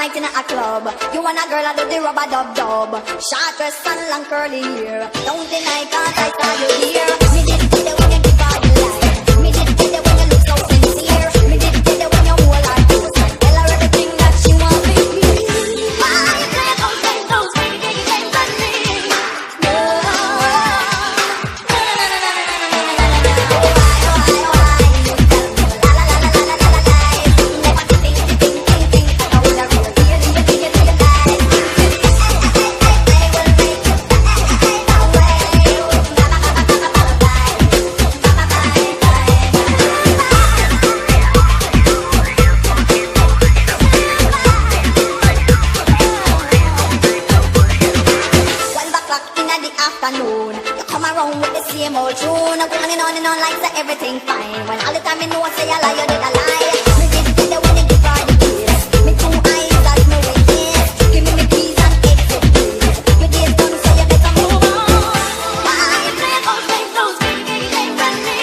night in a club. You want a girl I do the rubber dub dub. Short dress and long curly hair. Don't deny 'cause I saw you here. Me did get it when you give all the light. Me did get it when you look so sincere. Me did get it when you hold her close and tell her everything that she want me. Why you gonna go say those baby things on me? No. Afternoon, you come around with the same old tune, on and on like say everything fine. When all the time you know I say a lie, you did a lie. Me did get it when you give her the kiss. Me two eyes that's no witness. Give me keys and exit please. Your day's done so you better move on. Why you play those things, those baby things on me?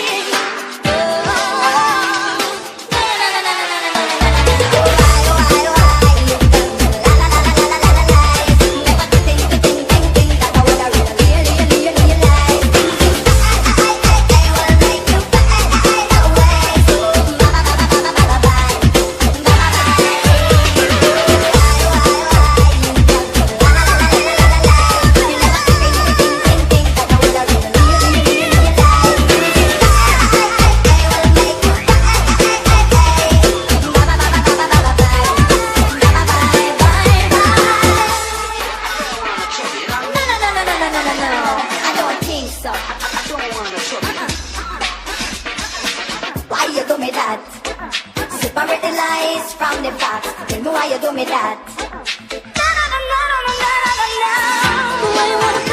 Why you do me that? Separate the lies from the facts. Tell me why you do me that? No. Why you wanna